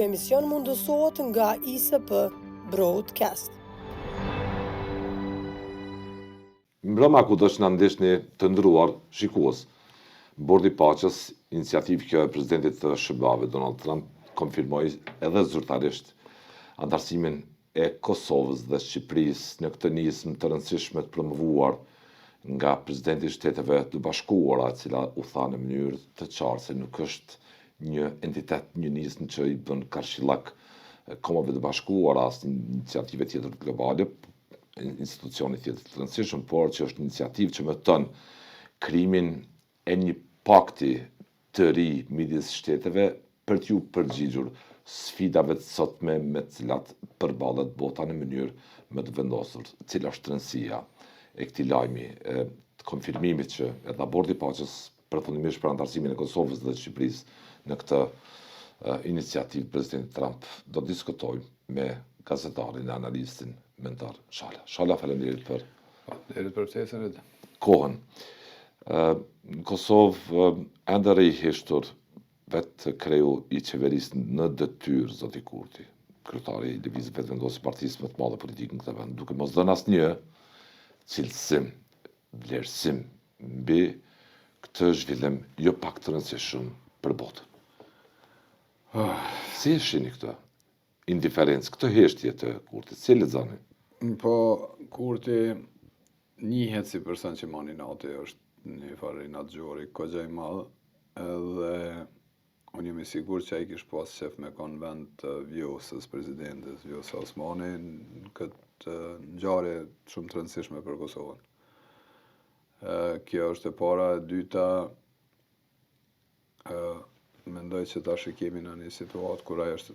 emision mundësohet nga ISP Broadcast. Mbrëma ku do që na ndeshni të ndëruar shikues, Bordi i Paqes, iniciativë kjo e presidentit të SBA-ve Donald Trump, konfirmoi edhe zyrtarisht antarësimin e Kosovës dhe Shqipërisë në këtë nismë të rëndësishme të promovuar nga presidenti i Shteteve të Bashkuara, e cila u tha në mënyrë të qartë se nuk është një entitet, një nismë që i bën karshillak Kombeve të Bashkuara, as iniciative tjetër globale, institucioni tjetër të rëndësishëm, por që është iniciativë që mëton krimin e një pakti të ri midis shteteve për t'ju përgjigjur sfidave të sotme me të cilat përballet bota në mënyrë më të vendosur. Cila është rëndësia e këtij lajmi, të konfirmimit që edhe Bordi i Paqes përfundimisht për antarësimin e Kosovës dhe Shqipërisë në këtë iniciativë presidenti Trump, do të diskutojmë me gazetarin e analistin mentor Shala. Shala, faleminderit për ftesën. Kohën. Në Kosovë ende riheshtur vetë kreu i qeverisë në detyrë, zoti Kurti, kryetari i lëvizjes vetëvendosur partisë më të madhe politike në këtë vend, duke mos dhënë asnjë cilësim, vlerësim mbi këtë zhvillim jo pak të rëndësishëm për botën. Si e shihni këtë indiferencë, këtë heshtje të Kurtit, si e lexoni? Po, Kurti njihet si person që mani natë, është një farë inatgjori, kogja i madh, edhe unë jam i sigurt që ai kish pas shef me konvent të vjosës presidentes, Vjosa Osmani, në këtë ngjarje shumë të rëndësishme për Kosovën. Kjo është e para, e dyta, mendoj që tash kemi në një situatë kur ai është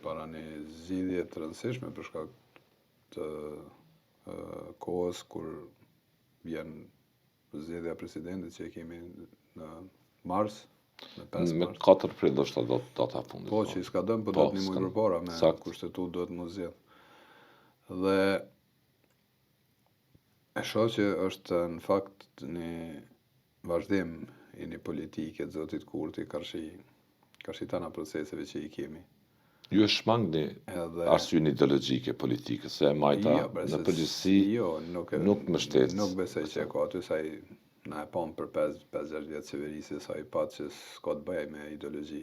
para një zgjidhje të rëndësishme për shkak të kohës kur vjen zgjedhja e presidentit që e kemi në mars, në 5 Me mars. 4 prill do data e fundit. Po, që s'ka dëm, po do të një muaj përpara me kushtetutë do të mos zgjedh. Dhe e shoh që është në fakt një vazhdim i një politike të zotit Kurti karshi tana proceseve që i kemi. Ju e shmangni arsyeën ideologjike politike, se e majta në përgjithësi nuk më shtet. Nuk besoj që ka aty sa i na e pam për 5-6 vjet qeverisje, sa i pat që s'ka të bëjë me ideologji.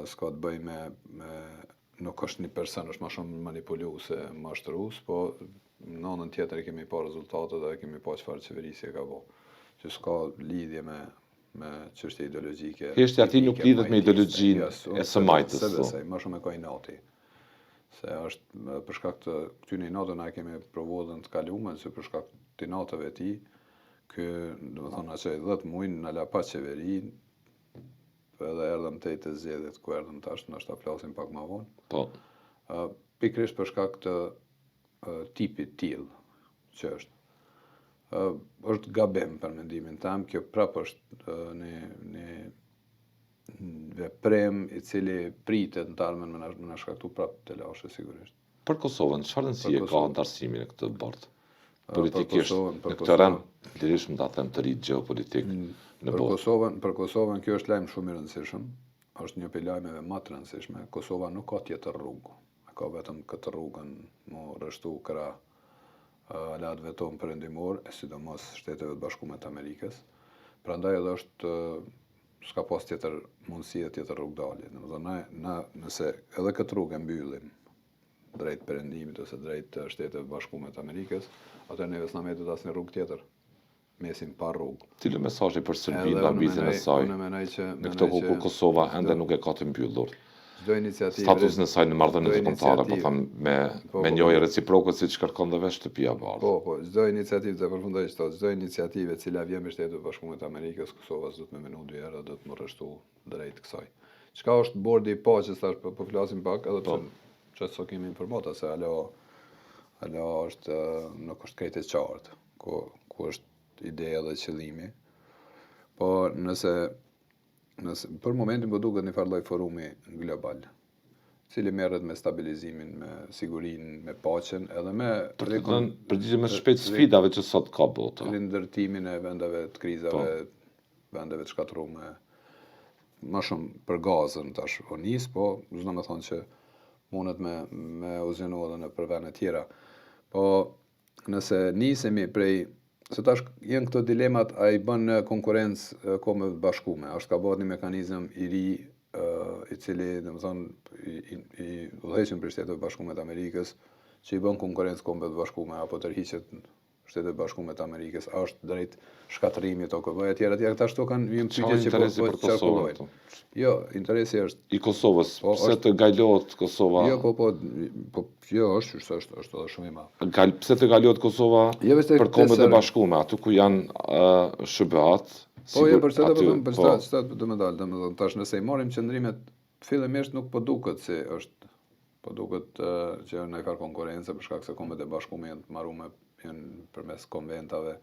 S'ka të bëjë me nuk është një person, është më shumë manipulues se mashtrues, po në anën tjetër kemi pa rezultatet dhe kemi pa çfarë qeverisje ka bë. Që s'ka lidhje me çështje ideologjike. Heshtja ati nuk lidhet me ideologjinë e së majtës. Se më shumë e ka inati. Se është për shkak të këtyre inateve na kemi provuar në të kaluar, se për shkak të inateve të tij, ky, domethënë asaj 10 muaj na la pa qeverinë, edhe erdhëm te të zgjedhjet ku erdhëm tash, ndoshta flasim pak më vonë. Po. Pikërisht për shkak të tipit tillë që është. Është gabim për mendimin tim, kjo prapë është një veprim i cili pritet në të ardhmen me na shkaktu prapë të lashe sigurisht. Për Kosovën, çfarë rëndësie ka antarësimi në këtë bord? Politikisht, në këtë rënd, lirisht më ta them të ri gjeopolitik në botë. Për Kosovën kjo është lajm shumë i rëndësishëm, është një prej lajmeve më të rëndësishme. Kosova nuk ka tjetër rrugë, ka vetëm këtë rrugën mu rreshtu krah alatëve tonë perëndimor, e sidomos Shteteve të Bashkuara të Amerikës. Prandaj edhe është s'ka pas tjetër mundësi e tjetër rrugdalje. Domethënë nëse edhe këtë rrugë mbyllim drejt perëndimit ose drejt Shteteve të Bashkuara të Amerikës, atëherë neve s'na mbetet asnjë rrugë tjetër. Mesim pa rrugë. Cili mesazh për Serbinë në ambicën e saj? Në këtë kohë ku Kosova ende nuk e ka të mbyllur. Statusin e saj në marrëdhëniet kombëtare, po them me njëjë reciproke siç kërkon dhe vetë shtëpia e bardhë. Po, çdo iniciativë të përfundoj çdo iniciativë e cila vjen me Shtetet e Bashkuara të Amerikës, Kosova do të më menu 2 herë, do të më rreshtu drejt kësaj. Çka është Bordi i Paqes tash, po flasim pak edhe pse çfarë kemi informata se alo është nuk është krejt e qartë ku është ideja dhe qëllimi. Po nëse për momentin po duket një farë lloj forumi global, cili merret me stabilizimin, me sigurinë, me paqen, edhe me përgjigje më shpejt sfidave që sot ka bota. Rindërtimin e vendeve të krizave, vendeve të shkatërruara, më shumë për gazën tash o nis, po s'do me thonë që mundet me uzinu edhe në për vende tjera. Po nëse nisemi prej, se tash janë këto dilemat, a i bën në konkurencë Kombeve të Bashkuara, është ka bëhet një mekanizëm i ri i cili, domethënë, i udhëheqën për Shtetet e Bashkuara të Amerikës, që i bën konkurrencë Kombeve të Bashkuara apo tërhiqet Shtetet e Bashkuara të Amerikës, a është drejt shkatërimit OKB e tjera, këta ashtu kanë vjen pyetje që po qarkullojnë. Jo, interesi është i Kosovës, pse të gajlohet Kosova? Jo, jo, është edhe shumë i madh. Pse të gajlohet Kosova për Kombet e Bashkuara, aty ku janë SHBA-t? Po, jo, për çfarë do më dalë, domethënë tash nëse i marrim qëndrimet fillimisht nuk po duket se është, po duket që në ka konkurrencë për shkak se Kombet e Bashkuara janë marruar janë përmes konventave,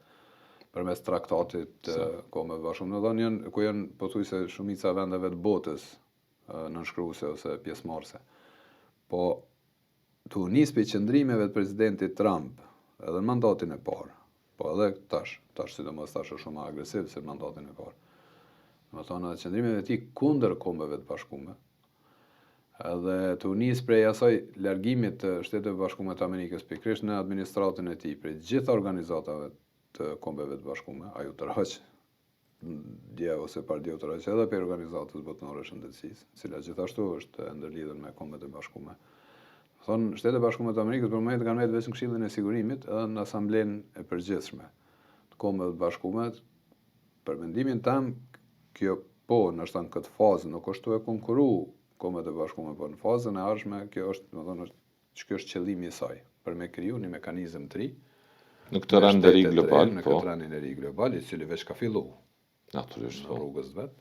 përmes traktatit Kombeve të Bashkuara, ku janë pothuajse shumica e vendeve të botës nënshkruese ose pjesëmarrëse. Po tu nis pe qëndrimeve të presidentit Trump, edhe në mandatin e parë, po edhe tash sidomos tash është shumë agresiv se mandatin e parë. Do të thonë qëndrimeve e tij kundër Kombeve të Bashkuara, edhe të nis prej asaj largimit të Shteteve Bashkuara të Amerikës pikërisht në administratën e tij prej gjitha organizatave të Kombeve të Bashkuara, ajo tërhoq dje ose pardje tërhoq edhe për organizatës botërore shëndetësisë, e cila gjithashtu është ndërlidhur me Kombet e Bashkuara. Thonë Shtetet e Bashkuara të Amerikës për momentin kanë vetë vetëm Këshillin e Sigurimit edhe në Asamblenë e Përgjithshme të Kombeve të Bashkuara. Për mendimin tim, kjo po ndoshta në këtë fazë nuk është e konkuru Kombet e Bashkuara, por në fazën e ardhshme kjo është, domethënë, kjo është qëllimi i saj, për me kriju një mekanizëm të ri në këtë renderi global, në këtë renderi global, i cili veç ka fillu natyrisht në rrugës vet.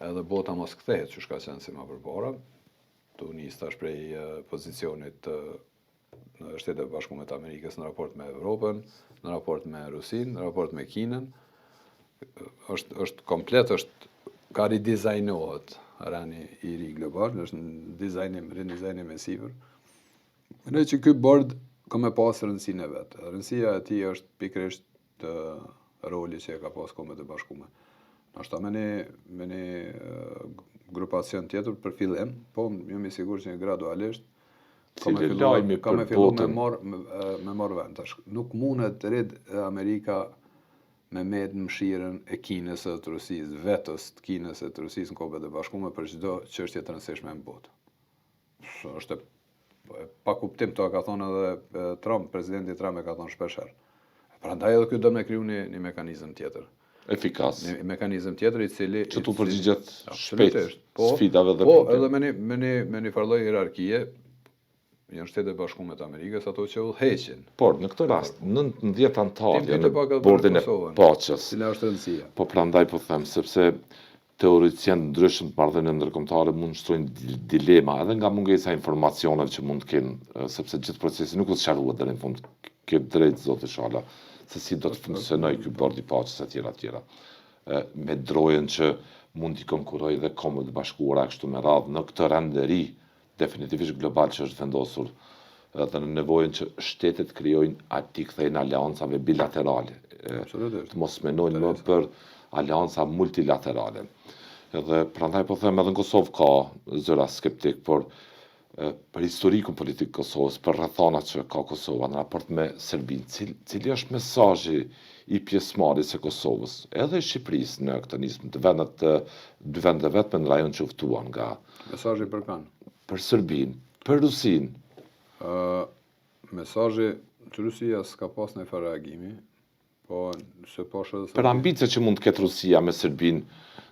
Edhe bota mos kthehet, që ka qenë si më përpara, tu nis tash prej pozicionit të Shtetet e Bashkuara të Amerikës në raport me Evropën, në raport me Rusinë, në raport me Kinën. Është komplet, ka ridizajnohet rani i ri global, është në ridizajnim e sipër. Mendoj që ky bord ka me pas rëndësinë e vet. Rëndësia e tij është pikërisht roli që e ka pas Kombet e Bashkuara. Ndoshta me një grupacion tjetër për fillim, po jam i sigurt që gradualisht ka me fillu me marr vend tash. Nuk mundet rid Amerika me med mëshirën e Kinës e të Rusisë, vetës të Kinës e të Rusisë në Kombet e Bashkuara për çdo çështje të rëndësishme në botë. Është pa kuptim, to ka thonë edhe Trump, presidenti Trump e ka thonë shpeshherë. Prandaj edhe ky do me kriju një mekanizëm tjetër. Efikas. Një mekanizëm tjetër i cili që tu përgjigjet shpejt sfidave dhe problemeve. Po, edhe me një farlloj hierarkie, janë Shtetet e Bashkuara të Amerikës ato që udhëheqin. Por në këtë rast 19 antarë në bordin e paqes. Cila është rëndësia? Po prandaj po them sepse teoricianë ndryshëm të marrëdhënieve ndërkombëtare mund shtrojnë dilema edhe nga mungesa e informacioneve që mund të kenë, sepse gjithë procesi nuk është sqaruar deri në fund. Ke drejt zoti Shala, se si do të funksionojë ky bord i paqes etj. Me drojën që mund t'i konkurrojë dhe Kombet e Bashkuara kështu me radhë në këtë renderi definitivisht global që është vendosur dhe në nevojën që shtetet krijojnë t'i kthejnë aleancave bilaterale. Të mos menojnë më për aleanca multilaterale. Edhe prandaj po them edhe në Kosovë ka zëra skeptik, por për historikun politik Kosovës, për rrethanat që ka Kosova në raport me Serbinë, cili është mesazhi i pjesëmarrjes së Kosovës, edhe i Shqipërisë në këtë nismë të dy vende vetme në rajon që u ftuan nga mesazhi për kan. Për Serbinë, për Rusinë. Mesazhi që Rusia s'ka pas në fare reagimi, po se poshtë edhe për ambicet që mund të ketë Rusia me Serbinë,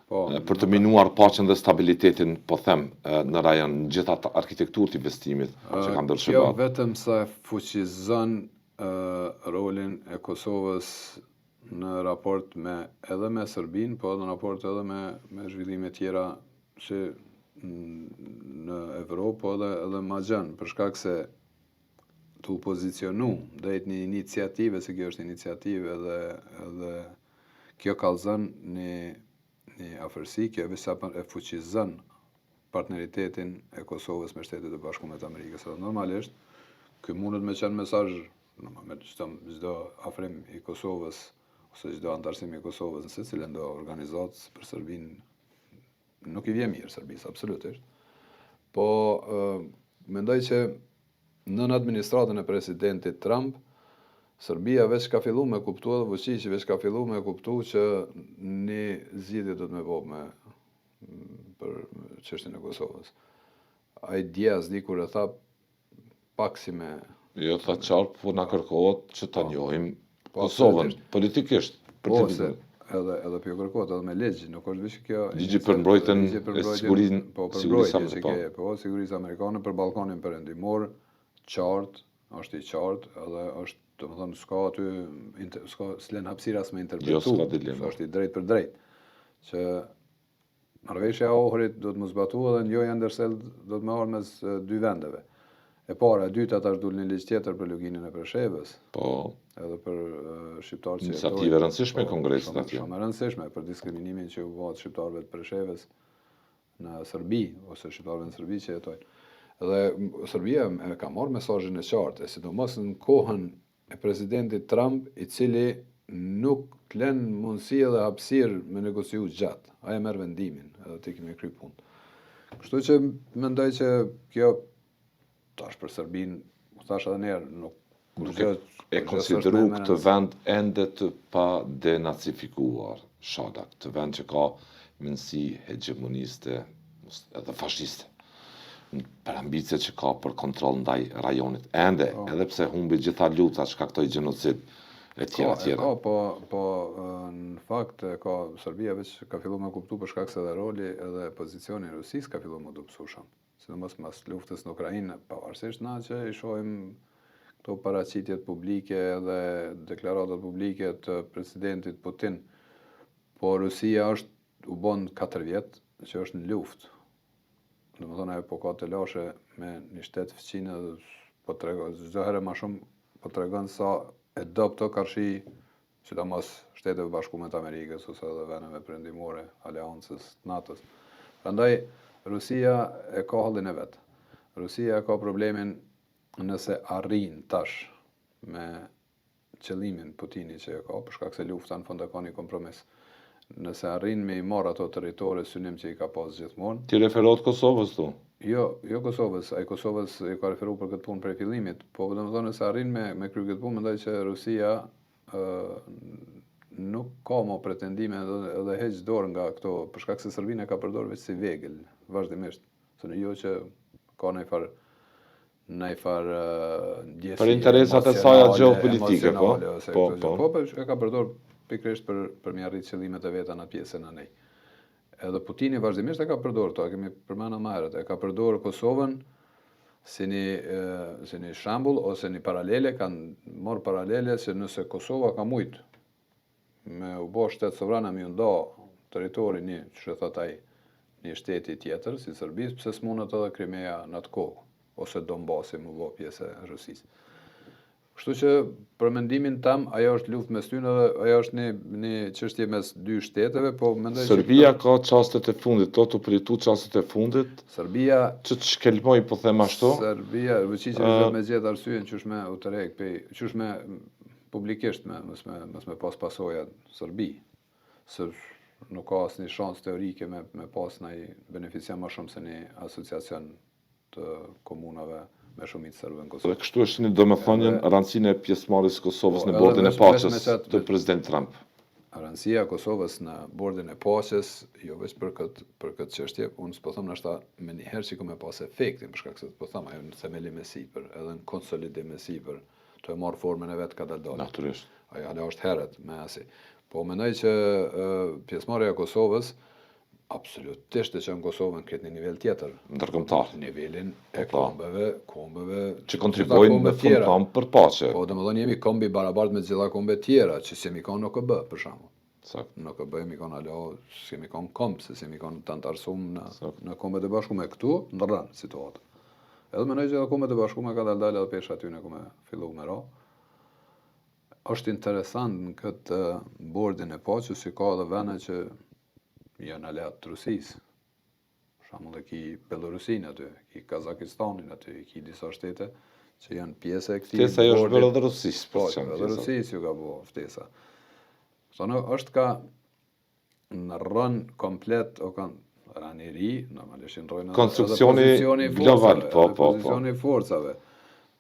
për të minuar paqen dhe stabilitetin, po them, në rajon në gjitha arkitekturët i investimit që kanë ndërshëbat. Kjo vetëm sa fuqizon rolin e Kosovës në raport edhe me Serbinë, po edhe në raport edhe me zhvillime tjera që në Evropë, po edhe ma gjën, për shkak se të pozicionu drejt një iniciative, se kjo është iniciative edhe kjo kallëzon një afërsi, kjo e fuqizon partneritetin e Kosovës me Shtetet e Bashkuara të Amerikës. Normalisht, ky mundet me qenë mesazh me çdo afrim i Kosovës ose çdo antarësim i Kosovës në secilën do organizatë për Serbinë nuk i vjen mirë Serbisë, absolutisht. Po mendoj që në administratën e presidentit Trump, Serbia veç ka fillu me kuptu edhe Vučić veç ka fillu me kuptu që një zgjidhje do të me bo për çështjen e Kosovës. Ai Diaz dikur e tha pak si me... Jo, tha qartë, po na kërkohet që ta njohim Kosovën, politikisht. Po, se edhe për kërkohet edhe me ligj, nuk është veç kjo... Ligji për mbrojtjen e sigurisë amerikane. Po, sigurisë amerikane për Ballkanin perëndimor, qartë, është i qartë, edhe është, domethënë, s'ka aty, s'len hapësira as me interpretu. Jo, s'ka dilema. Është i drejt për drejt. Që marrëveshja e Ohrit do të mos zbatu edhe njoja ndërsel do të më marrë mes dy vendeve. E para, e dyta tash dul një ligj tjetër për luginin e Preshevës. Po. Edhe për shqiptarët që iniciativë e rëndësishme e Kongresit atje. Shumë e rëndësishme për diskriminimin që u bëhet shqiptarëve të Preshevës në Serbi ose shqiptarëve në Serbi që jetojnë. Edhe Serbia ka marrë mesazhin e qartë, sidomos në kohën e presidentit Trump, i cili nuk të lën mundësi edhe hapësirë me negociu gjatë. Ai e merr vendimin, edhe ti kemi kry punë. Kështu që mendoj që kjo tash për Serbinë, thash edhe njerë, nuk e konsideru këtë vend ende të pa denacifikuar, Shadak, të vend që ka mendësi hegemoniste edhe fashiste. Për ambicet që ka për kontroll ndaj rajonit. Ende, edhe pse humbi gjitha luta që ka këtoj gjenocid e tjera. Po, në fakt, Serbia veç ka fillu me kuptu për shkak se dhe roli edhe pozicioni Rusis ka fillu me dupsushëm. Sidomos mas luftës në Ukrainë, pavarësisht na që i shohim këto paraqitjet publike edhe deklaratat publike të presidentit Putin, po Rusia u bon 4 vjet që është në luftë. Domethënë ajo po ka të lashe me një shtet fëqinë dhe po tregon çdo herë më shumë po tregon sa e dobto karshi sidomos Shteteve Bashkuara të Amerikës ose edhe vendeve perëndimore, aleancës NATO-s. Prandaj Rusia e ka hallin e vet. Rusia ka problemin nëse arrin tash me qëllimin Putini që e ka, për shkak se lufta në fund ka një kompromis. Nëse arrin me i marrë ato territore synim që i ka pas gjithmonë. Ti referohet Kosovës tu? Jo Kosovës, ai Kosovës i ka referu për këtë punë prej fillimit, po domethënë nëse arrin me kry këtë punë, mendoj që Rusia nuk ka më pretendime edhe heq dorë nga këto, për shkak se Serbinë ka përdorur veç si vegël, vazhdimisht. Se jo që ka ndaj farë ndjesi për interesat e saj gjeopolitike, po. Po, e ka përdorur pikërisht për mi arrit qëllimet e veta në pjesën e nej. Edhe Putini vazhdimisht e ka përdorur, to e kemi përmendur më herët, e ka përdorur Kosovën si një shembull ose një paralele, kanë marrë paralele se nëse Kosova ka mujt me u bë shtet sovran me u nda territori një, çu thot ai, një shteti tjetër si Serbisë, pse s'mundet edhe Krimea në atë kohë ose Donbasi më bë pjesë e Rusisë. Kështu që për mendimin tam, ajo është luftë mes tyre dhe ajo është një çështje mes dy shteteve, po mendoj që Serbia ka çastet e fundit, të pritu çastet e fundit. Serbia që të shkelmoj, po them ashtu. Serbia, Vučić vetë me gjetë arsyeën qysh me u tërheq, qysh me publikisht mos me pas pasoja Serbi. Se nuk ka asnjë shans teorike me pas ndaj beneficion më shumë se një asociacion të komunave me shumicë serbe në Kosovë. Dhe kështu është një domethënien rëndësinë e pjesëmarrjes së Kosovës në bordin e paqes të president Trump. Rëndësia e Kosovës në bordin e paqes, jo vetëm për këtë çështje, unë s'po them ndoshta më një herë sikur me pas efektin, për shkak se po them ajo në themeli me sipër, edhe në konsolidim me sipër, të e marr formën e vet ka dalë. Natyrisht. Ajo është herët me asi. Po mendoj që pjesëmarrja e Kosovës absolutisht e çon Kosovën këtë një nivel tjetër, ndërkombëtar, nivelin e kombeve që kontribuojnë në fund për paqe. Po domethënë jemi kombi barabartë me të gjitha kombet tjera, që s'jemi kanë në KB për shembull. Sakt. Në KB jemi kanë alo, s'jemi kanë komb, se s'jemi kanë tant arsum në kombet e bashkuara këtu, ndërran situata. Edhe mendoj që kombet e bashkuara ka dalë edhe pesha aty në ku më fillu me ra. Është interesant në këtë bordin e paqes si ka edhe vende që janë aleat të Rusisë. Për shembull, ki Belorusin aty, ki Kazakistanin aty, ki disa shtete që janë pjesë e këtij. Ftesa është bërë edhe Rusisë, po, edhe Rusisë ju ka bërë ftesa. Sonë është ka në rën komplet, rani ri, normalisht ndrojnë Konstruksioni pozicioni i global, forcave, po. pozicioni i forcave.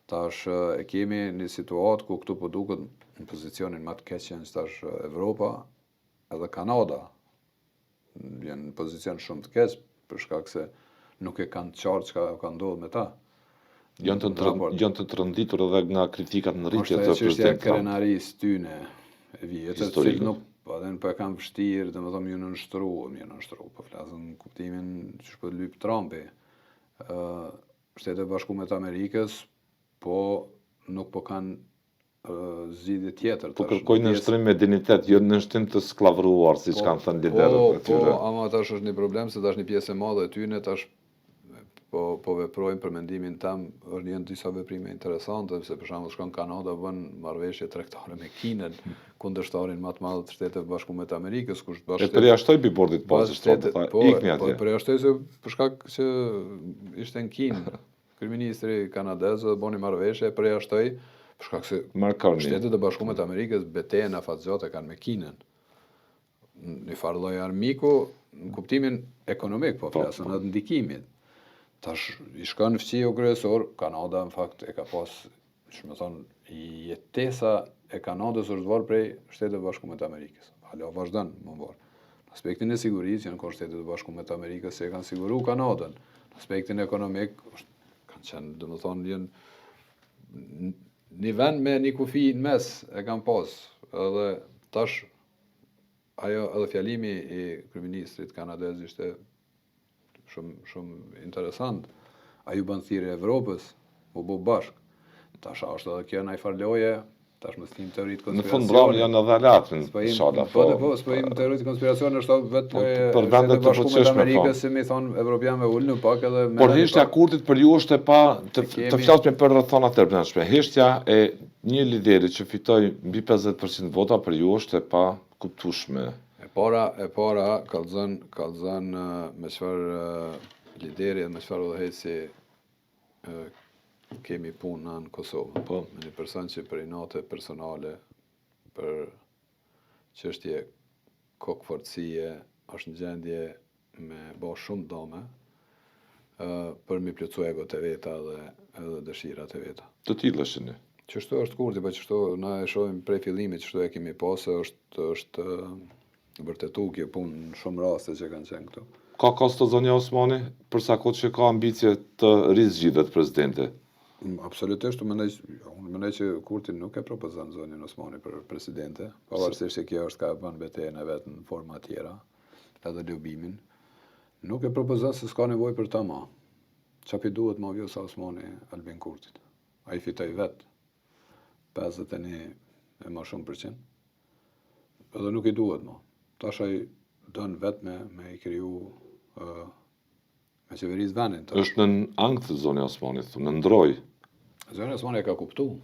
Tash e kemi një situatë ku këtu po duket në pozicionin më të keq që tash Evropa edhe Kanada vjen në pozicion shumë të keq për shkak se nuk e kanë qartë çka ka ndodhur me ta. Janë të trënditur edhe nga kritikat në rritje të presidentit presidentit Trump. krenarisë tyne e vjetër, Historike. nuk po e kanë vështirë, domethënë më nënshtru, po flasën në kuptimin që po lyp Trumpi. Shtetet e Bashkuara të Amerikës po nuk po kanë zgjidhje tjetër. Po kërkojnë nënshtrim me dignitet, jo nënshtrim të skllavëruar, siç kanë thënë liderët e tyre. Po, ama tash është një problem se tash një pjesë e madhe e tyne tash po veprojnë për mendimin tam, janë disa veprime interesante, se për shembull shkon Kanada bën marrëveshje tregtare me Kinën, kundërshtarin më të madh të Shtetit të Bashkuar të Amerikës, kush E përjashtoi bi bordit të paqes, ikni po atje. përjashtoi se për shkak që ishte në Kinë, kryeministri kanadez dhe boni marrëveshje, përjashtoi për shkak se Shtetet e Bashkuara të Amerikës betejën afatgjatë kanë me Kinën. Një farë lloj armiku në kuptimin ekonomik, po flasën atë ndikimit. Tash i shkon në fqiju kryesor, Kanada në fakt e ka pas, më thonë, jetesa e Kanadës është varë prej Shtetet e Bashkuara të Amerikës. Hala vazhdon më varë. Në aspektin e sigurisë janë Shtetet e Bashkuara të Amerikës se e kanë siguru Kanadën. Në aspektin ekonomik kanë qenë, domethënë, janë një vend me një kufi në mes e kanë pas. Edhe tash ajo edhe fjalimi i kryeministrit kanadez ishte shumë interesant. Ai u bën thirrje Evropës, u bë bashk. Tash është edhe kjo ndaj farloje, tash më stim teoritë konspiracione. Në fund bravo janë edhe alatrin, inshallah. Po, s'po teoritë konspiracione është vetë për vendet të fuqishme të Amerikës, si më thon evropianëve ulën pak edhe por heshtja e Kurtit për ju është e pa të flasim për rrethana të brendshme. Heshtja e një lideri që fitoi mbi 50% vota për ju është e pa kuptueshme. E para kallzon me çfarë lideri dhe me çfarë udhëheci kemi punë në Kosovë. Po. Me një person që për inate personale, për çështje kokforcie, është në gjendje me bë shumë dome për mi plotsu egot e veta dhe edhe dëshirat e veta. Të tillëshin. Çështo është Kurti, po çështo na e shohim prej fillimit, çështo e kemi pasë, është vërtetu kjo punë në shumë raste që kanë qenë këtu. Ka kosto zonja Osmani, përsa kohë që ka ambicje të rizgjidhet presidente? Absolutisht, unë mendoj që Kurti nuk e propozon zonjën Osmani për presidente, pavarësisht se kjo është ka bën betejën e vet në forma tjera, edhe lobimin. Nuk e propozon se s'ka nevojë për ta më. Çapi duhet më vjo sa Osmani Albin Kurtit. Ai fitoi vet 51 e më shumë %. Edhe nuk i duhet më. Tash ai don vetëm me i kriju me qeverisë vendin. Është në ankth zonja Osmani, në ndroj. Zonja Osmani e ka kuptu,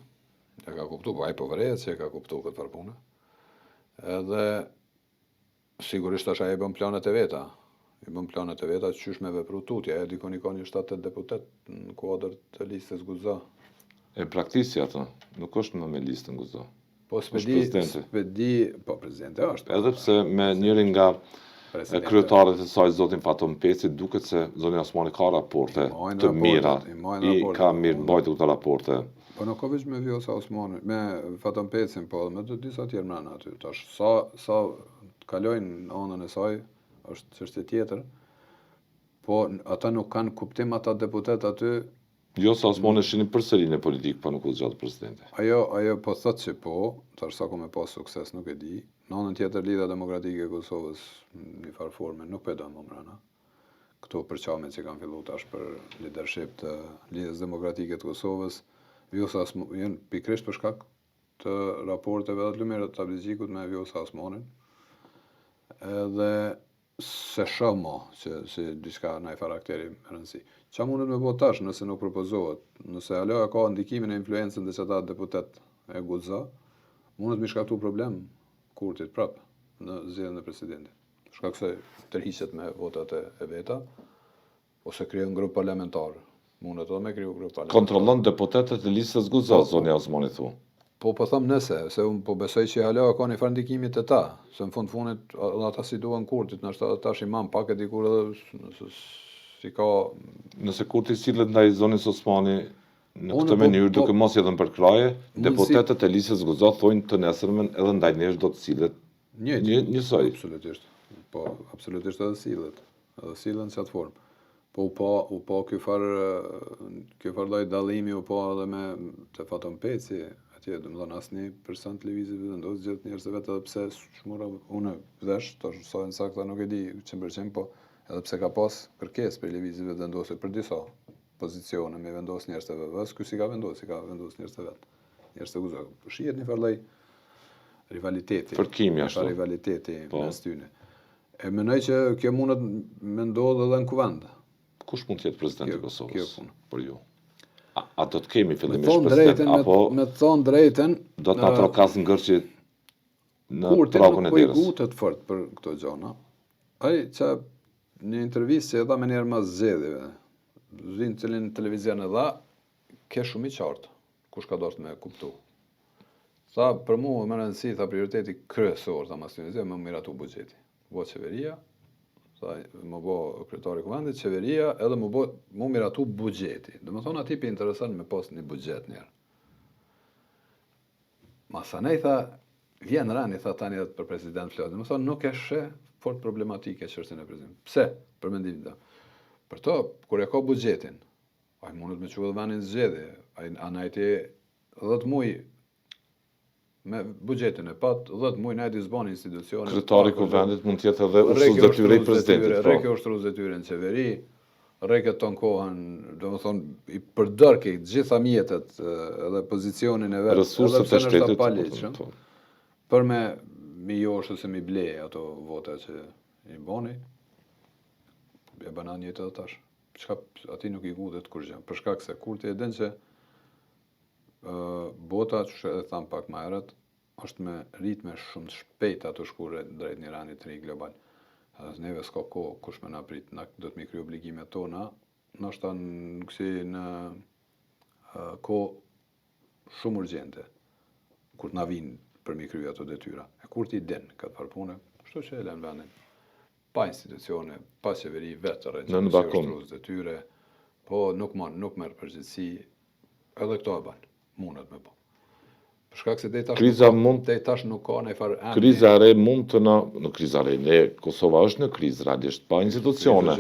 po ai po vërehet se e ka kuptu këtë farë punë. Edhe sigurisht tash ai bën planet e veta. I bën planet e veta qysh me vepru tutje. Ai dikon i ka një 7-8 deputet në kuadër të listës Guza. E praktisja atë, nuk është më me listën Guza. Po s'pedi, po presidente është. Edhe pse me njërin nga kryetarët e saj, zotin Faton Peci, duket se zonja Osmani ka raporte të mira, i ka mirë mbajtur këto raporte. Po nuk ka veç me Vjosa Osmani, me Faton Pecin, po me të disa tjerë mrena aty. Tash sa kalojnë anën e saj, është çështje tjetër. Po ata nuk kanë kuptim ata deputet aty. Vjosa Osmani shini përsëri në politikë, po nuk u zgjat presidente. Ajo po thotë se po, tash sa ku me pas sukses nuk e di. Në anën tjetër Lidhja Demokratike e Kosovës në një farë forme nuk po don më mbrana. Këto përçamet që kanë filluar tash për leadership të Lidhjes Demokratike të Kosovës, Vjosa janë pikërisht për shkak të raporteve dhe të lumërat të Abdixhikut me Vjosa Osmanin. Edhe se shomo se diçka në karakteri me rëndësi. Qa mundet me bëhet tash nëse nuk propozohet? Nëse ajo ka ndikimin e influencën dhe që ta deputet e Guza, mundet me shkaktu problem Kurtit prap në zgjedhjen e presidentit. Shkak se tërhiqet me votat e veta, ose krijon grup parlamentar. Mundet edhe me kriju grup parlamentar. Kontrollon deputetët e listës Guza, zonja Osmani thu. Po them nëse, se unë po besoj që hala ka një farë ndikimi të ta, se në fundit ata si duan Kurtit, nështë tash imam pak e dikur edhe si ka... Nëse Kurti sillet ndaj zonës Osmani në këtë mënyrë duke mos edhe për kraje, deputetët e listës Guzat thonë të nesërmen edhe ndaj nesh do të sillet njësoj. Absolutisht. Po, absolutisht edhe sillet. Edhe sillen në qatë formë. Po u pa ky farë lloj dallimi u pa edhe me të Faton Peci, atje domethënë asnjë person televiziv vendos gjithë njerëzve vetë edhe pse shmora unë vesh, tash sa në sakta nuk e di 100%, po edhe pse ka pas kërkesë për televizive vendosur për disa pozicione me vendos njerëz të VV-s, ky si ka vendos njerëz të vet. Njerëz të Guzak. Shihet një farë lloj rivaliteti. Fërkimi ashtu. Rivaliteti mes tyre. E mendoj që kjo mundet me ndodhë edhe në kuvend. Kush mund të jetë presidenti i Kosovës? Kjo punë. Për ju. A do të kemi fillimisht president apo me thon drejtën do të na trokas ngërçi në Kurti trokun e nuk derës? po i gutet fort për këto gjëra. Ai që në intervistë që dha më njëherë mas zgjedhjeve, vinë cilin televizion e dha, ke shumë i qartë. Kush ka dashur me kuptu. Tha për mua më rëndësi, tha prioriteti kryesor ta masë më miratu buxheti. Bo qeveria, më bo kryetari i kuvendit, qeveria, edhe më miratu buxheti. Do të thonë atij pe intereson me pas një buxhet njerë. Masanej tha, vjen rani, tha tani edhe për president flas. Do të thonë nuk e sheh fort problematike çështën e presidentit. Pse? Për mendimin tim. Për to, kur e ka buxhetin, ai mundet me çull vendin zgjedhje, ai anajti 10 muaj me buxhetin e pat, 10 muaj na disbon institucione. Kryetari i kuvendit mund të jetë edhe ushtrues detyre i presidentit. Rreke ushtrues detyre në qeveri, rreke ton kohën, domethënë i përdor ke gjitha mjetet edhe pozicionin e vet, resurset e shtetit për me josh ose mi ble ato vota që i boni. E banan jetë edhe tash. Çka aty nuk i gutet kurrë. Për shkak se Kurti e din që bota, që e tham pak më herët, është me ritme shumë të shpejta të shkurë drejt një rani të ri global. Edhe neve s'ka kohë kush më na prit, na do të mi kry obligimet tona, ndoshta në kohë shumë urgjente, kur na vinë për mi kry ato detyra. E Kurti i din këtë farë pune, kështu që e lën vendin. Pa institucione, pa qeveri vetë rregjistrues detyre, po nuk merr përgjegjësi, edhe këto e banë. Mundet me po. Për shkak se deri tash nuk ka ne farë anë. Kriza e re mund të na, në kriza e re, Kosova është në krizë realisht pa institucione.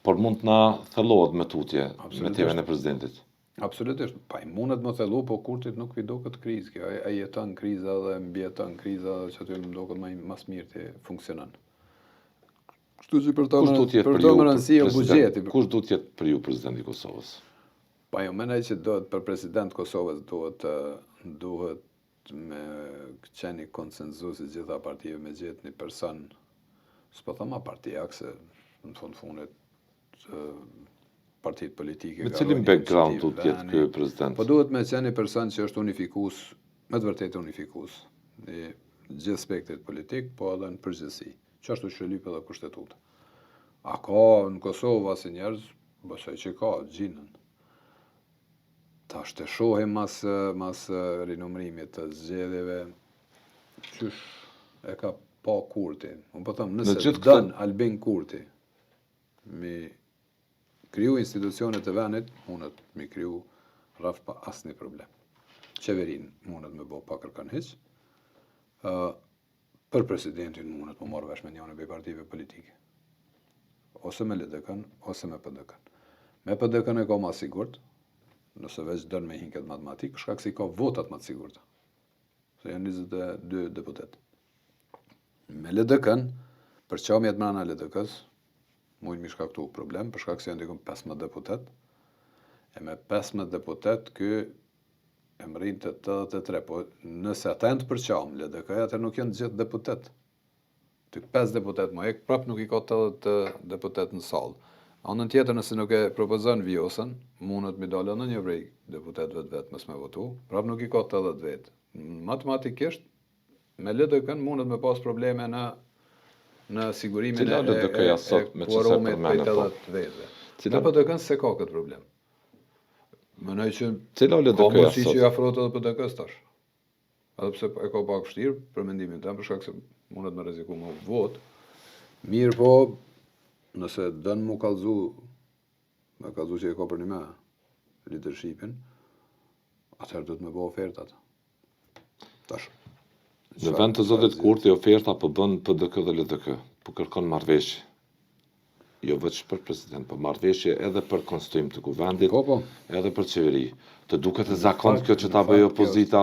Por mund të na thellohet me tutje me temën e presidentit. Absolutisht. Pa i mundet më thellu, po Kurtit nuk i do këtë krizë. Kjo ai jeton kriza dhe mbjeton kriza që aty më duket më mas mirë të funksionon. Kështu që për të më rëndësi e buxheti. Kush do të jetë për ju presidenti i Kosovës? Pa jo, mendoj që duhet për president Kosovës duhet me qeni konsenzus i gjitha partive me gjithë një person, s'po thama partijak, se në fundit partitë politike. Me cilin background do të jetë ky president? Po duhet me qeni person që është unifikus, me të vërtetë unifikus, në gjithë spektrit politik, po edhe në përgjithësi. Qashtu që lyp edhe kushtetuta. A ka në Kosovë asnjë njerëz, besoj që ka, gjinën. Tash të shohim mas rinumrimit të zgjedhjeve, qysh e ka pa Kurti. Unë po them, nëse dën Albin Kurti mi kriju institucionet e vendit, mundet mi kriju rraf pa asnjë problem. Qeverin mundet me bo pa kërkan hiç. Për presidentin mundet me marrë vesh me njënë e partive politike. Ose me LDK-n, ose me PDK-n. Me PDK-n e ka ma sigurt, nëse veç dërnë me hinket matematik, shkak se i ka votat më të sigurta. Se janë 22 deputet. Me LDK-n, për qamjet mrena LDK-s, mujnë mi shkaktu problem, për shkak se janë dikun 15 deputet, e me 15 deputet, ky e mërin të 83, po nëse ata janë të përqam, LDK-ja, atër nuk janë gjithë deputet. Të 5 deputet më ek, prap nuk i ka 80 deputet në salë. Anën tjetër, nëse nuk e propozon Vjosën, mundet mi dalë në një vrej deputet vetë mës me votu, prap nuk i ka 80 vetë. Matematikisht, me LDK-n mundet me pas probleme në sigurimin e kuorumit për 80 vetëve. Me PDK-n se ka këtë problem. Mënoj që Cila ka LDK-ja mundësi sot? që i afrohet edhe PDK-s tash. Edhe pse e ka pak vështirë për mendimin tim, për shkak se mundet me rreziku me vot. Mirë po, nëse dën mu kallzu që e ka për një me leadershipin, atëherë do të më bëj ofertat. Tash. Në vend të zotit Kurti, oferta po bën PDK dhe LDK, po kërkon marrëveshje. Jo vetëm për president, po marrëveshje edhe për konstituim të kuvendit, Po. edhe për qeveri. Të duket e zakont kjo që ta bëjë opozita,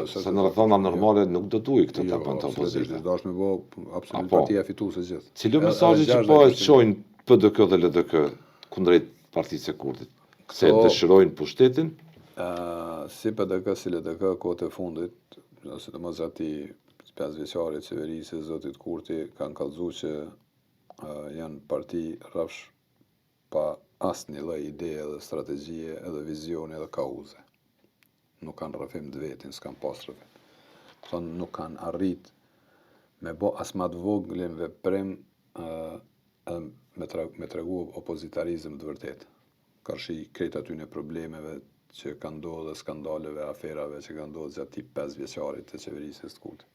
se në rrethana normale nuk do duhet këtë ta bënte opozita. Jo, dash me bë absolut partia fituese gjithë. Cili mesazhi që po e çojnë PDK dhe LDK kundrejt partisë së Kurtit? Se dëshirojnë pushtetin? Si PDK si LDK kohët e fundit, sidomos gjatë 5 vjeçarit qeverisë së zotit Kurti kanë kallëzuar që janë parti rrafsh pa asnjë lloj ide edhe strategjie edhe vizioni edhe kauze. Nuk kanë rrëfim të vetin, s'kan pas rrëfim. Thonë nuk kanë arrit me bo as ma të voglin veprim me tregu opozitarizëm të vërtet. Karshi krejt aty në problemeve që kanë ndodhur, skandaleve, aferave që kanë ndodhur gjatë 5 vjeçarit të qeverisë së Kurtit.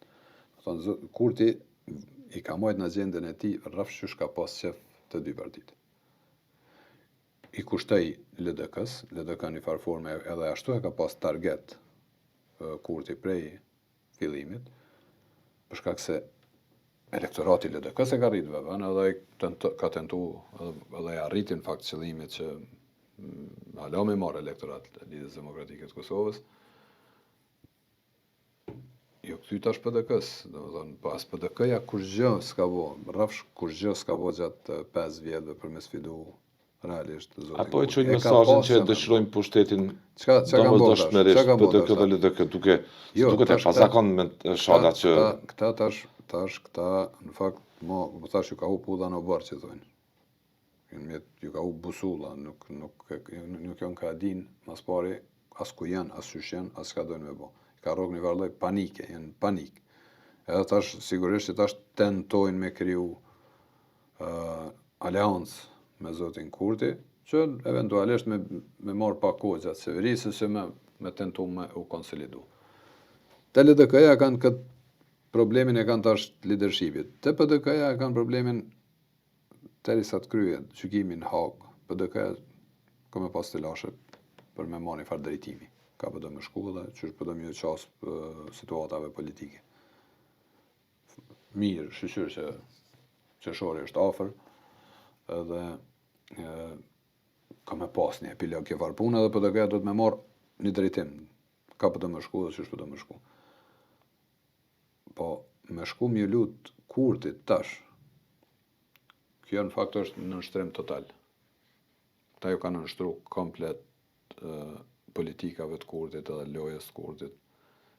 Thonë Kurti i ka marrë në agjendën e tij rrafsh që ka pas qef të dy partitë. I kushtoi LDK-s, LDK në farë forme edhe ashtu e ka pas target Kurti prej fillimit, për shkak se elektorati LDK-s e ka rritë vëvën, edhe ka tentu edhe e arriti në fakt qëllimit që alo me marrë elektorat Lidhjes Demokratike të Kosovës. Jo këty tash PDK-s, domethënë pas PDK-ja kurrgjë s'ka bo, rrafsh kurrgjë s'ka bo gjatë 5 vjetëve për me sfidu realisht zotin. Apo e çojnë mesazhin që dëshirojnë pushtetin domosdoshmërisht PDK dhe LDK, duke e pazakont me shada që këta tash në fakt mo tash ju ka u pudha në barë që thonë. Ju ka u busulla, nuk janë ka din mas pari as ku janë, as qysh janë, as çka dojnë me bo. Ka rrok një varlloj panike, janë panik. Edhe tash sigurisht që tash tentojnë me kriju aleancë me zotin Kurti, që eventualisht me marrë pak kohë gjatë qeverisë që me tentu me u konsolidu. Te LDK-ja kanë këtë problemin e kanë tash leadershipit. Te PDK-ja kanë problemin derisa të kryhet gjykimin në Hagë. PDK-ja ka me pas të lashe për me marrë një farë drejtimi. Ka përdo me shku dhe që është përdo me qas situatave politike. Mirë, shqyr që qëshori është afer, edhe ka me pas një epilog ke farë punë, edhe PDK-ja do të me marrë një drejtim. Ka përdo me shku dhe që është përdo me shku. Po, me shku mjë lutë Kurtit tash, kjo në fakt është në nështrim total. Ta ju kanë nështru komplet politikave të Kurtit edhe lojës të Kurtit,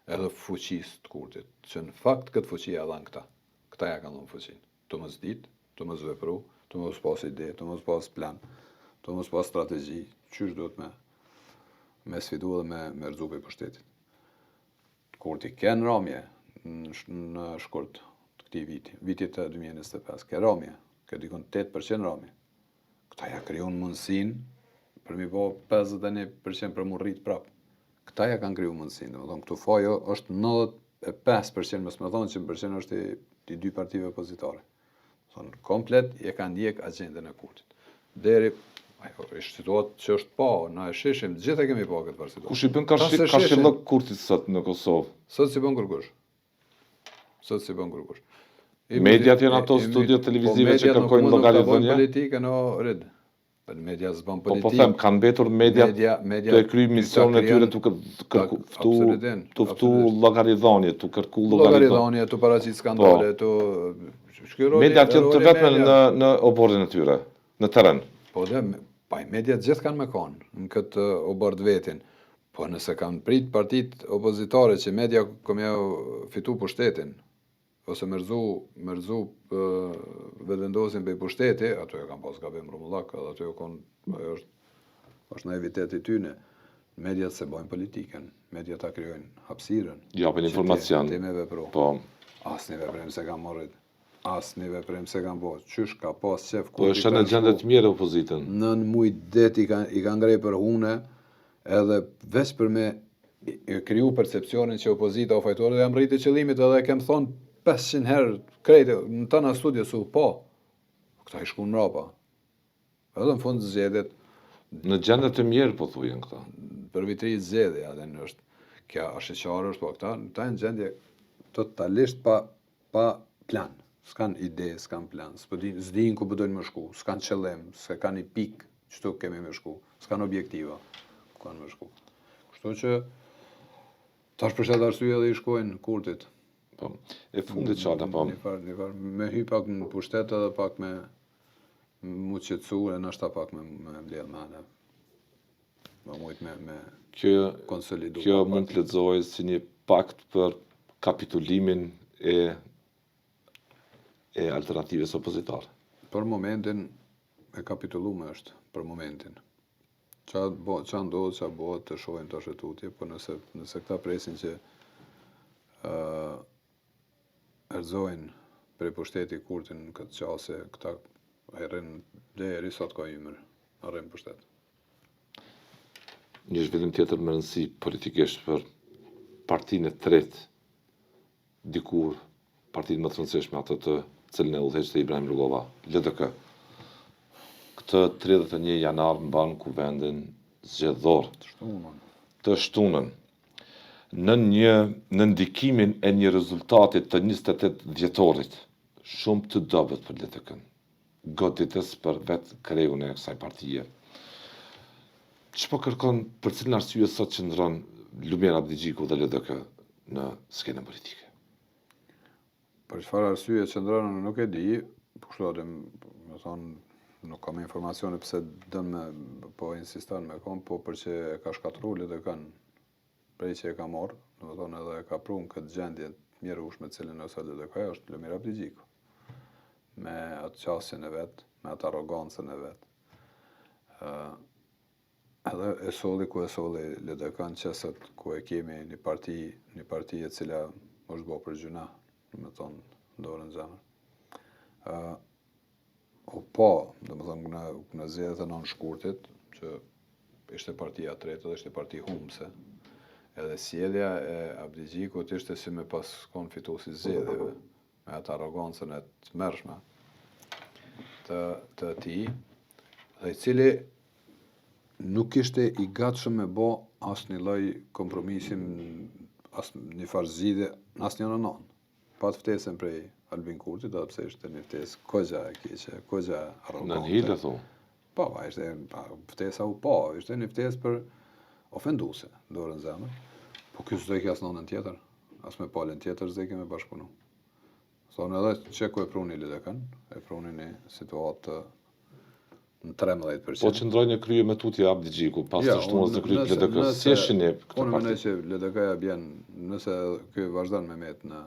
edhe fuqisë të Kurtit, që në fakt këtë fuqi e dhanë këta. Këta ja kanë dhënë fuqinë. Të mos ditë, të mos vepru, të mos pas ide, të mos pas plan, të mos pas strategji, qysh do të me sfidu dhe me rëzupi për shtetit. Kurti kenë ramje në shkurt të këtij viti, vitit të 2025, ke ramje, ke dikon 8% ramje. Këta ja kryon mundësinë për mi po 51% për mu rritë prapë. Këta ja kanë kriju mundësinë, domethënë këtu fajo është 95%, mos më thonë 100% është i dy partive opozitare. Thonë komplet e kanë ndjek agjendën e Kurtit. Deri është situatë që është pa, na e shishim, gjithë e kemi pa këtë farë situatë. Kush i bën karshillok Kurtit sot në Kosovë? Sot si bën kërkush. Mediat janë ato studio televizive që kërkojnë llogaridhënie. Politika në rid. Për media s'bën politikë. Po them, kanë mbetur media të kryjnë misionin e tyre të ftu llogaridhënie, të kërku llogaridhënie, të paraqit skandale, mediat janë të vetme në oborrin e tyre, në terren. Po mediat gjithë kanë me kanë në këtë obord vetin. Po nëse kanë prit partitë opozitare që media komja fitu pushtetin, ose mërzu vetëvendosin për pushteti, ato e kanë pas gabim rumullak, edhe ato e konë, është naivitet i tyne. Mediat se bojnë politiken, mediat ta kryojnë hapsiren. Japin informacion. Ti me vepru. Po. As një veprim se kanë morrit. As një veprim se kanë bojnë. Qysh ka pas qef Po është në gjendje të mirë opozitën. Nën mujt det i kanë ngrej për hune, Edhe veç për me kriju percepcionin që opozita o fajtorët jam rritë qëllimit edhe kem thonë 500 herë krejtë në tëna studio su, po, këta i shku në rapa. Edhe në fund zgjedhjet, Në gjende të mirë po thujen këta. për vitri zgjedhja, dhe në është, kja asheqarë është, po këta në gjendje totalisht pa plan. S'kan ide, s'kan plan, s'din ku përdojnë më shku, s'kan qëllim, s'kan një pik, qëtu kemi më shku, s'kan objektiva, ku kanë më shku. Kështu që, tash për shetë arsye edhe i shkojnë Kurtit. Po, e fundit çata po. Një farë, me hy pak në pushtet edhe pak me mu qetësu e nështë pak me mbledh mene. Me mujt me konsolidu. Kjo mund të lexohet si një pakt për kapitulimin e alternativës opozitare. Për momentin e kapitullume është, për momentin. Qa ndodhë, qa bëhet të shohin të shetutje, po nëse këta presin që erëzojnë prej pushteti Kurtin në këtë qase, këta herën dhe eri sot ka ymër, arrin pushtet. Një zhvillim tjetër më rëndësi politikisht për partinë e tretë, dikur partinë më të rëndësishme ato të cilën e udhëheqte Ibrahim Rugova, LDK. Këtë 31 janar mban kuvendin zgjedhor të shtunën në ndikimin e një rezultatit të 28 dhjetorit shumë të dobët për LDK-n, goditës për vetë krejun e kësaj partije. Ç'po kërkon, për cilën arsye sot qëndron Lumir Abdigjiku dhe LDK në skenën politike? Për çfarë arsye qëndron nuk e di, po kështu me thonë, nuk kam informacione pse dëm po insiston me kom, po për që e ka shkatru LDK-n prej që e ka morë, do të thonë edhe e ka pru në këtë gjendje mjerueshme cilën ose LDK është Lumir Abdigjiku. Me atë qasjen e vetë, me atë arrogancën e vetë. Edhe e solli ku e solli LDK-n qësët ku e kemi një parti e cila është bo për gjuna, me thonë dorën zemër. Po, do më thonë në zgjedhjet e nënë shkurtit, që ishte partia tretë dhe ishte parti humse, edhe sjellja e Abdigjikut ishte si me pas kon fituesi zgjedhjeve, me atë arrogancën e të mërshme të tij, dhe i cili nuk ishte i gatshëm me bo asnjë lloj kompromisin, një farë zgjidhje, asnjë në anon. Pa të ftesën prej Albin Kurtit, edhe pse ishte një ftesë kogja e keqe, kogja arrogante. Në hile thu? Po, ishte ftesa ishte një ftesë për ofenduese, dorën zemër. Po ky s'do ikë as nonën tjetër, as me palën tjetër s'do ikë me bashkëpunu. Thonë edhe që ku e pruni LDK-n, e pruni një situatë në 13%. Po qëndroj në krye me tutje Abdigjiku, pas të shtunës në krye LDK, si e shini këtë parti? Unë mendoj që LDK-ja bjen, nëse ky vazhdon me met në,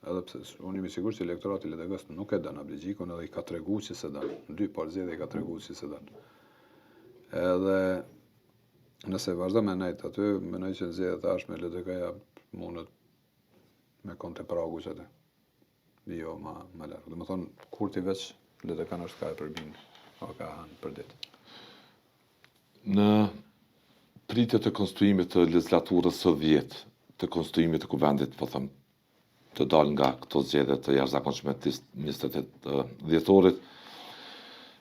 edhe pse unë jam i sigurt që elektorati i LDK-s nuk e don Abdigjikun, edhe i ka treguar që se don. Në 2 parë zgjedhje i ka treguar që se don. Edhe nëse vazhdon me nejt aty, mendoj që në zgjedhjet e ardhshme LDK-ja mundet me konte pragu që atë. Jo, ma larg. Do të thonë Kurti veç LDK-n është ka e përbin, ka hanë për ditë. Në pritje të konstruimit të legislaturës së 10, të konstruimit të kuvendit, po them, të dal nga këto zgjedhje të jashtëzakonshme të 28 dhjetorit,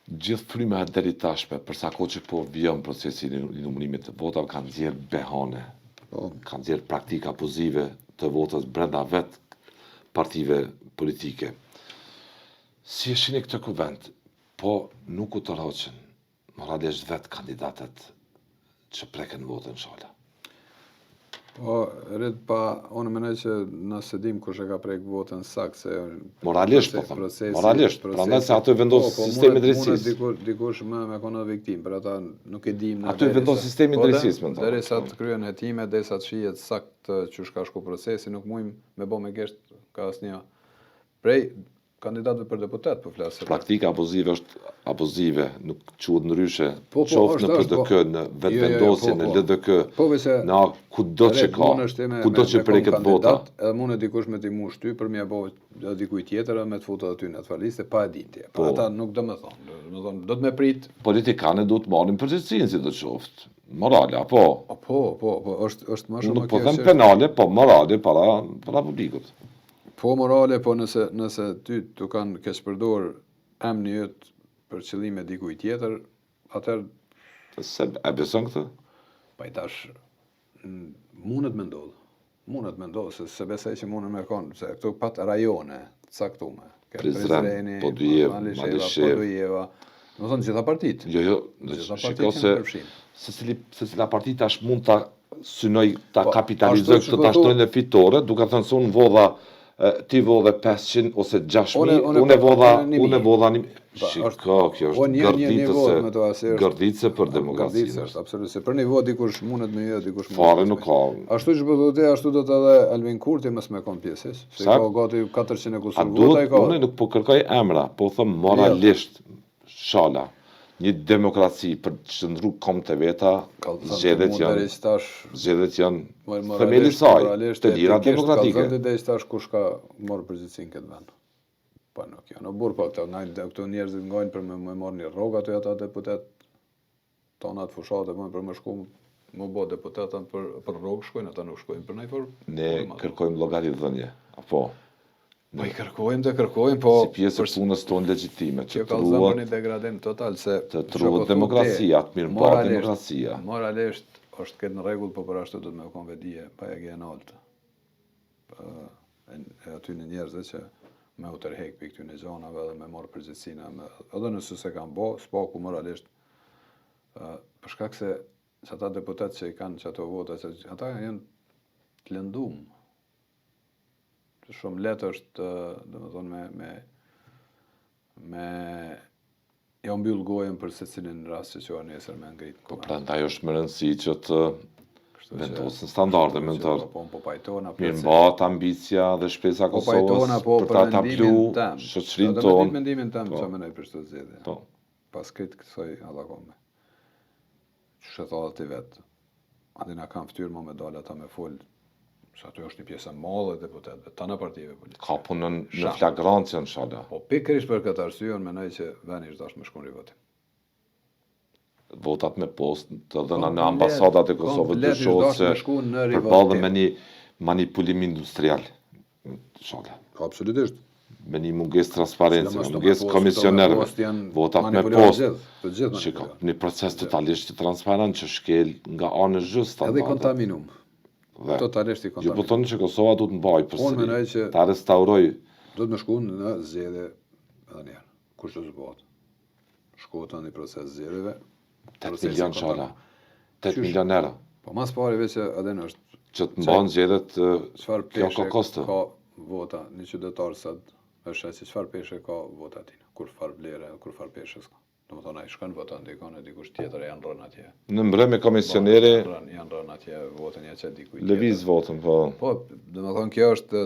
gjithë fryma e deri tashme, për sa kohë që po vjen procesi i numërimit të votave, kanë nxjerr behane, kanë nxjerr praktika abuzive të votës brenda vetë partive politike. Si e shihni këtë kuvend? Po nuk u tërhoqën moralisht vetë kandidatët që preken votën shala. Po, unë mendoj që nëse dim kush e ka prek votën saktë se moralisht po them. Moralisht, prandaj se aty vendos sistemi i drejtësisë. Dikush me konë viktim, për ata nuk e dim. Aty vendos sistemi i drejtësisë, mendoj. Derisa të kryen hetime, derisa të shihet saktë që ka shku procesi, nuk mujm me bë me gesht ka asnjë prej kandidatëve për deputet, po flasë. Praktika abuzive është abuzive, nuk quhet ndryshe, qoftë në PDK, në vetëvendosje, në LDK, në kudo që ka, kudo që preket vota. Edhe mund e dikush me t'i mu shty për mja bo dikuj tjetër edhe me t'futa aty në atë liste pa e ditje. Ata nuk do me thonë, do të me prit. Politikanë duhet marrin përgjegjësinë si do qoftë. Morale, apo? Po, është më shumë Nuk po them penale, po morale para publikut. Po morale, po nëse ty të kanë keq përdor emrin yt për qëllime dikujt tjetër, atëherë Se e beson këtë? pa i tash mundet me ndodh. Mundet me ndodh se besoj që mundet me konë, se këtu pat rajone të caktuara. Prizren, Podujeva, Podujeva. Do thonë gjitha partitë. Jo, Gjitha shiko partitë se janë përfshirë. secila parti tash mund ta synoj ta kapitalizoj këtë ta shtojnë në fitore, duke thënë se unë vodha ti vodhe 500 ose 6.000, unë e vodha 1.000. Shiko, kjo është gërditse për demokracinë. Gërditse është, absolutisht. Për nivo dikush mundet me jë, dikush mundet. Fare nuk ka. Ashtu që po thotë, ashtu do të edhe Albin Kurti mos me kon pjesës. Se ka gati 400 e kusur vota i ka. Unë nuk po kërkoj emra, po them moralisht, shala, një demokraci për të qëndru kom të veta, zgjedhjet janë themeli saj, të lira demokratike. Kalzëm të tash kush ka marrë përgjithësinë këtë vend. Pa nuk janë burr, po këto njerëzit ngajnë për me marrë një rrogë aty ata deputet tona të fushatë për më shku më bë deputetën për rrogë shkojnë, ata nuk shkojnë për ndonjë formë. Ne kërkojmë llogaridhënie, apo Po i kërkojmë, po si pjesë e punës tonë legjitime, që kallëzëm për një degradim total se të truhet demokracia, të mirëmbëhet demokracia. Moralisht është këtë në rregull, po për ashtu do të më kon vedije pa e gjen altë. E aty në njerëzve që me u tërheq për këtyne zonave dhe me marrë përgjithësina, edhe nëse se kanë bo, spaku moralisht, për shkak se ata deputet që i kanë që ato vota, ata janë të lëndum. Shumë letë është, domethënë me ja mbyll gojën për secilin rast që quhen nesër me ngrit. Po prandaj është më rëndësi që të vendosin standarde mentor. Po pajtona mirëmbahet ambicia dhe shpresa e Kosovës për ta tablu shoqërinë tonë. Për mendimin tim çfarë mendoj për këtë zgjedhje. Po. Pas këtë kësaj allakome. Shëtallat i vet. Ati na kanë ftyrë më me dalë ata me fol. Se aty është një pjesë e madhe e deputetëve, tana partive politike. Ka punën në flagrancën, shala. Po pikërisht për këtë arsye, mendoj që vendi është dashur me shkon rivotim. Votat me post të dhëna në ambasadat e Kosovës dyshohet se përballën me një manipulim industrial. Shala. Absolutisht. Me një mungesë transparencë, mungesë komisionerëve, votat me post. Shiko, një proces totalisht transparent që shkel nga anë zhysta. Edhe kontaminum. Totalisht i kontaminum. Ju po thonë që Kosova duhet të mbajë përsëri, ta restauroj. Do të më shkon në zgjedhje edhe një herë. Kush do të zbot? Shkota në proces zgjedhjeve. 8 milion shala. 8 milionerë. Po mas pari veç edhe në është që të mbanë zgjedhjet kjo ka kosto. Ka vota një qytetar sa është se çfarë peshe ka vota aty. Kur far vlere, kur far peshës ka. Domethënë ai shkon voton ndikon e dikush tjetër janë rënë atje. Në mbrëmje komisioneri janë rënë atje votën ja çet dikujt. Lëviz votën, po. Po, domethënë kjo është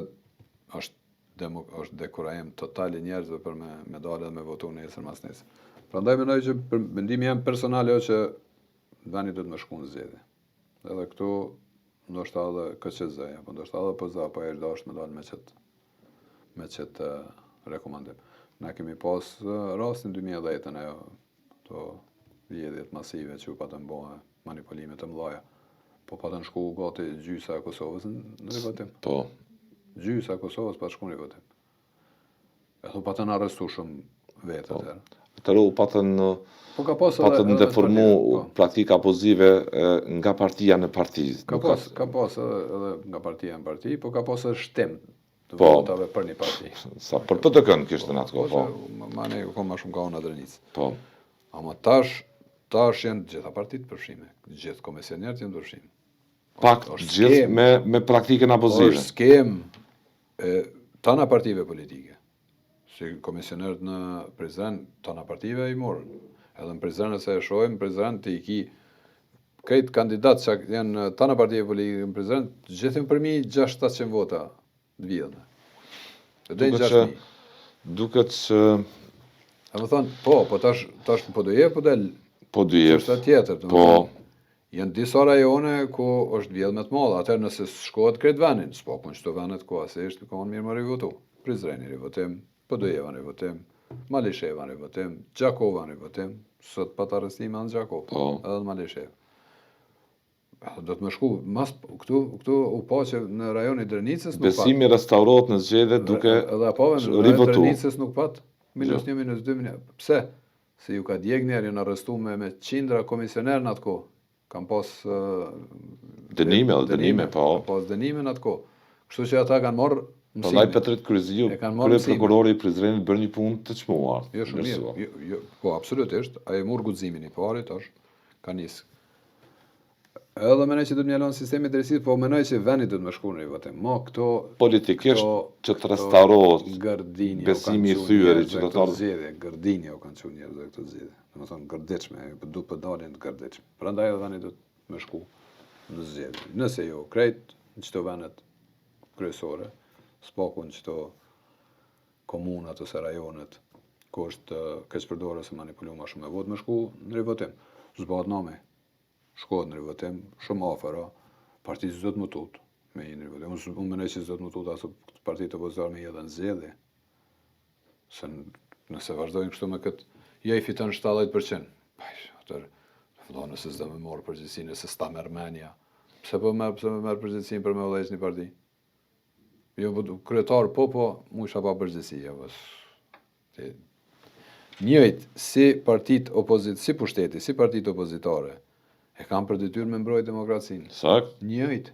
dekurajim total i njerëzve për me dalë dhe me votu nesër mas nesër. Prandaj mendoj që për mendimi jam personal që vani do të më shkon zgjedhje. Edhe këtu ndoshta edhe KQZ, apo ndoshta edhe PZ, apo është dashur me dalë me çet rekomandim. Na kemi pas rastin 2010-ën ajo to vjedhjet masive që u patën bëhe manipulime të mëdha. Po patën shku gati gjysa e Kosovës në rivotim. Po. Gjysa e Kosovës pa shku në rivotim. E thu patën arrestu shumë vetë atëherë. Atëherë u patën deformu praktika abuzive nga partia në parti. Ka pas edhe nga partia në parti, po ka pas edhe shtim të votave për një parti. Sa për PTK-n kishte në atë kohë, po. Mane ka më shumë ka unë Adrenicë. Po. Ama tash janë gjitha partitë përfshime, gjithë komisionerët janë përfshim. Pak gjithë me praktikën abuzive. Është skem tana partive politike. Si komisionerët në Prizren, tana partive i morën. Edhe në Prizren se e shohim, Prizren të i ki këtë kandidatë që janë tana partive politike në Prizren, gjithë për 600-700 vota të vjedhme. Duket që... A më thonë, po tash Podujevë po del... Podujevë, tjetër, po... Janë disa rajone ku është vjedhme të madhe, atëherë nëse shkohet këtë venin, s'po kun qëto venet ku asisht, ka unë mirë më rivotu. Prizreni rivotim, Podujeva rivotim, Malisheva rivotim, Gjakova rivotim, sot pat arrestime anë Gjakov, edhe Malisheva. Do të më shku, këtu u pa që në rajoni Drenicës nuk pat. Besimi restaurohet në zgjedhje duke Edhe apove në rajoni rivotuar. Drenicës nuk pat. Minus 1, minus 2, pse? Se ju ka djeg njerë, janë arrestu me qindra komisioner në atë kohë. Kam pas dënime, po. Kam pas dënime në atë kohë. Kështu që ata kanë marrë Prandaj mësimin. Petrit Kryziu, E kanë marrë prokurori i Prizrenit bërë një punë të çmuar. Jo shumë mirë. Po absolutisht, ai mor guximin i parë tash ka nis. Edhe mendoj që do të mjalon sistemi i drejtësisë, po mendoj që vendi do të më shkruan në votim. Mo këto Politikisht që të restaurohet Gardini, besimi i thyer i qytetarëve. zgjedhje, Gardini u kanë thënë njerëz këto zgjedhje. Domethënë gërditshme, po duhet të dalin të gërditshme. Prandaj edhe vendi do të më shku në zgjedhje. Nëse jo krejt në çdo vendet kryesore, s'paku në çdo komunat ose rajonet, ku është keq përdorur ose manipuluar më shumë me votë më shku në rivotim. Zbat name. Shkohet në rivotim, shumë afër, partitë s'do të mutut me një rivotim. Unë mendoj që s'do të mutut aso partitë opozitare me edhe në zgjedhje. Se nëse vazhdojnë kështu me këtë, ja i fiton 70%. Atëherë, vëllai nëse s'do më morë përgjegjësinë, nëse s'ta merr mendja. Pse më merr përgjegjësinë për me vëllësh një parti? Jo, kryetar po, mu isha pa përgjegjësi, njëjtë si partitë opozit, si pushteti, si partitë opozitare, e kanë për detyrë me mbrojtë demokracinë. Sakt. Njëjtë,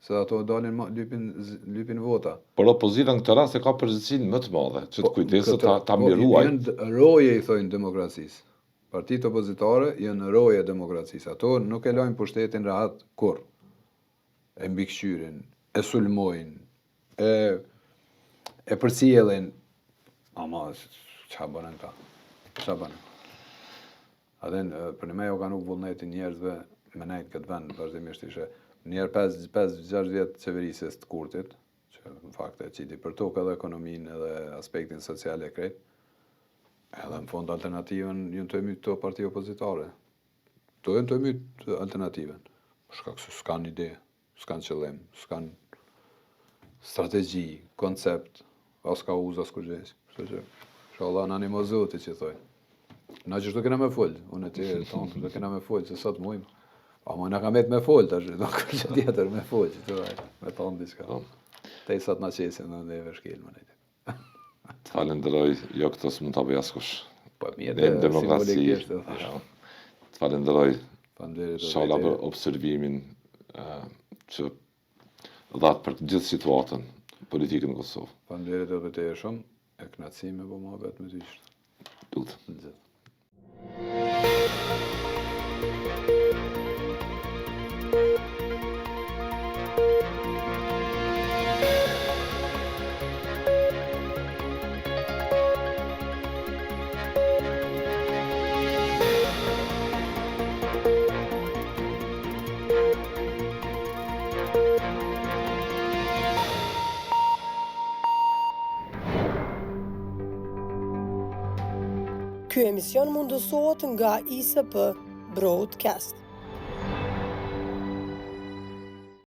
se ato dalin lypin vota. Por opozita në këtë rast e ka përgjegjësinë më të madhe, që të kujdeset ta mbiruaj. Janë roje i thojnë demokracisë. Partitë opozitare janë roje e demokracisë. Ato nuk e lajnë pushtetin rahat kur. E mbikëqyrin, e sulmojnë, e përcjellin. Ama ç'a bënë ata? Ç'a bënë? Adhen, për me u kanë nuk vullneti njerëzve me nejtë këtë vend, vazhdimisht ishe njerë 5-6 vjetë qeverisës të Kurtit, që në fakt e qiti për tokë edhe ekonominë edhe aspektin social e krejt, edhe në fond alternativën jënë të emyt të parti opozitare. To jënë të emyt alternativën. Shkak se s'kan ide, s'kan qëllim, s'kan strategji, koncept, as ka uz, as kërgjes. Kështu që, inshallah në animozoti që thoj. Na që shto kena me folë, unë e tjerë tonë, shto kena me folë, se sot mujmë. Ama në ka met me folë, tash, do kërë tjetër me folë, që të vaj, me tonë diska. Te i sot në qesin në ndeve shkilë, më nejtë. Të falenderoj, jo këtë s'mund të bëj askush. Po Në mirë, demokraci. simbolikisht, e thash. Të falenderoj, Faleminderit shala për observimin që dhatë për gjithë situatën politikën në Kosovë. Faleminderit edhe te shumë, e kënaqësi me po mohabet me ty ishte. Lutë. Ky emision mundësohet nga ISP Broadcast.